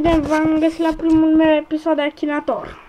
bine v-am găsit la primul meu episod de Achinator.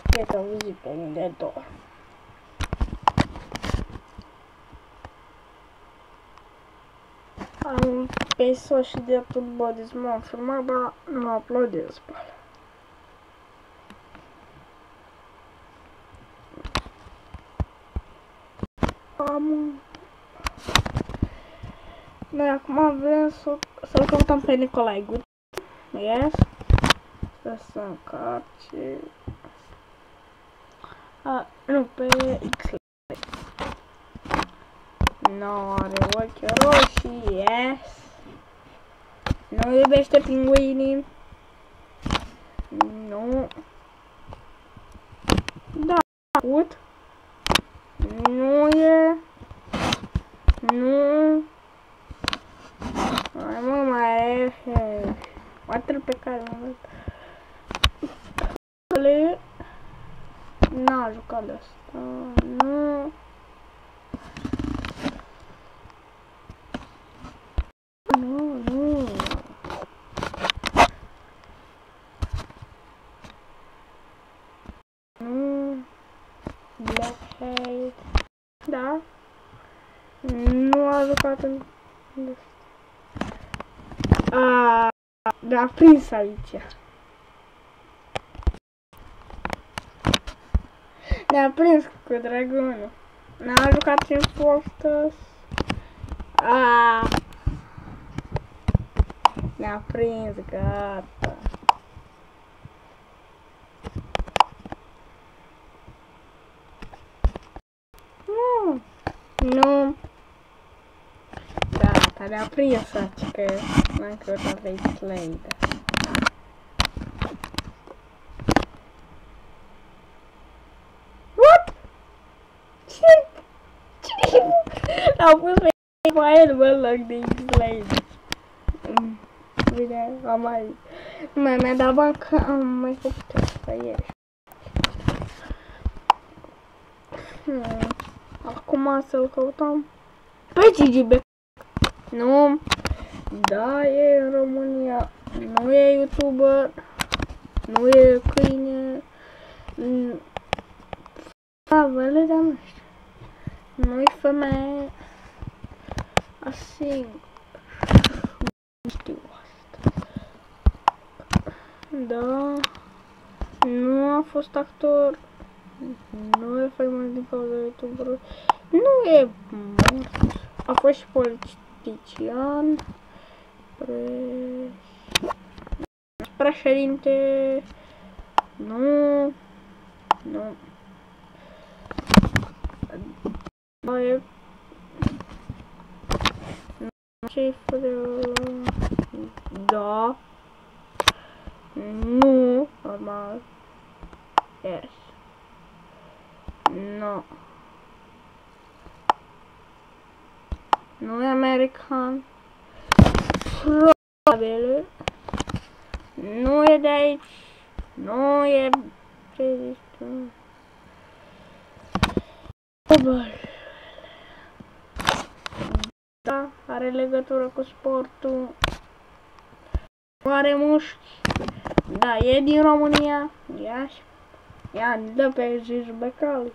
Cred că auzi pe unde dor. Am pe și de turbodism m-am filmat, dar nu uploadez pe alea. Noi acum vrem să-l căutăm pe Nicolae Gut. Yes. Să încarce. Nu, pe X. Nu are ochi roșii, yes. Nu iubește pinguinii. Nu. Da, ut. Nu e. Nu. Hai mă, mai e. Poate-l pe care mă văd. N-a jucat de asta. Nu. Nu. Nu. Blackhead. Da. Nu a jucat în... Da, prins aici. Ne-a prins cu dragonul. N-a jucat în Fortress. Ne-a prins, gata. Nu. Gata, ne-a prins aici, că n-am căutat pe Slade. L-au pus pe el, mă, în loc de X-Slade. Bine, am mai... Mi-a dat bani că am mai făcut asta ieri. Acum să-l căutăm pe Gigi Beck. Nu. Da, e în România. Nu e YouTuber. Nu e câine. Văle, dar nu știu. Nu-i femeie. Asigur. Nu știu asta. Da. Nu a fost actor. Nu e famous din cauza YouTuberului. Nu e mort. A fost și politician. Președinte. Nu. Nu. Da. Nu. Normal. Yes. No. Nu e american. Probabil. Nu e de aici. Nu e prezistul. Probabil. Da, are legătură cu sportul. Are mușchi. Da, e din România. Ia, dă pe Gigi Becali.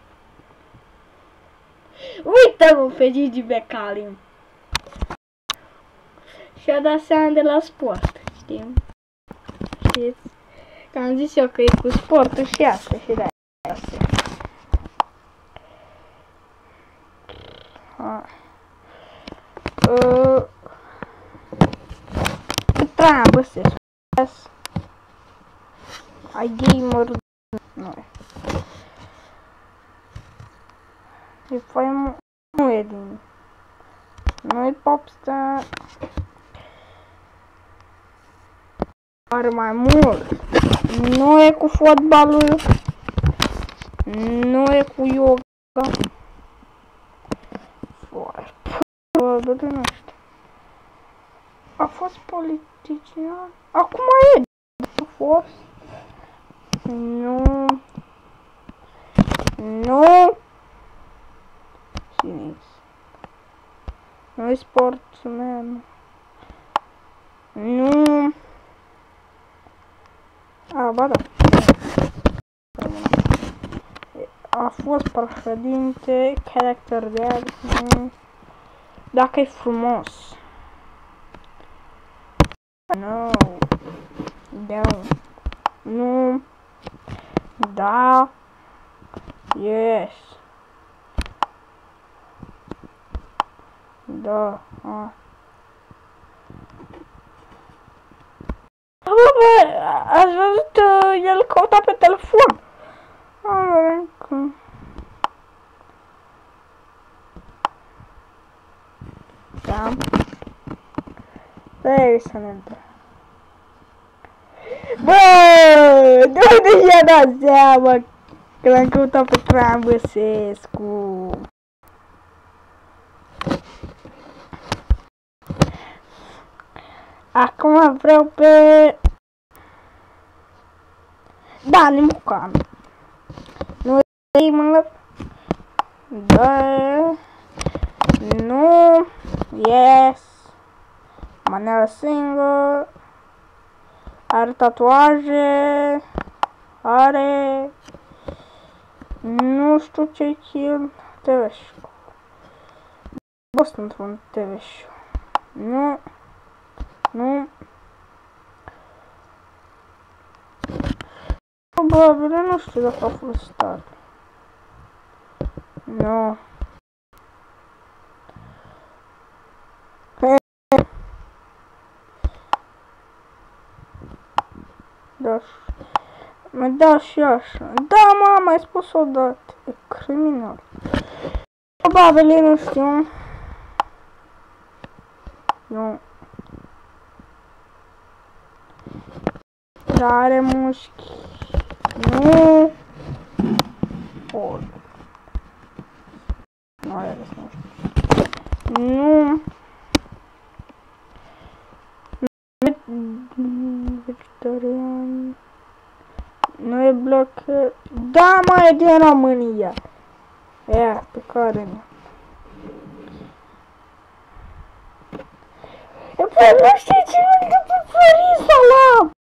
Uite-mă pe Gigi Becali. Și-a dat seama de la sport, știm? Știți? Că am zis eu că e cu sportul și asta și de asta. Treabă se spus. Ai gamer. Nu e din. Nu e popstar. Are mai mult. Nu e cu fotbalul. Nu e cu yoga. Probabil nu știu. A fost politician? Acum e. A fost. Nu. Nu. Cine nu e sportsman. Nu. A, ba da. A fost președinte, character de act, nu. Dacă e frumos. No. Da. Nu. Da. Yes. Da. A. Bă, ați văzut, el căuta pe telefon. Da. Stai să ne dă. Bă, de unde și-a dat seama că l-am căutat pe Traian Băsescu? Acum vreau pe... Dani Mocanu. Nu e, mă... Da... Nu... Yes... Manel Singur... Are tatuaje... Are... Nu știu ce kill... TV-show. Fost într-un TV-show. Nu... Nu... Probabil, nu știu dacă a fost star. Nu. Da. Mă da și așa. Da, mama, ai spus odată. E criminal. Probabil, nu știu. Nu. Dar are mușchi. Nu. Or. Nu are ales, nu știu. Nu. Vegetarian. Nu e blocat. Da, mai e din România. Ia, pe care nu. E, păi, nu știu ce nu pe Florin Salam.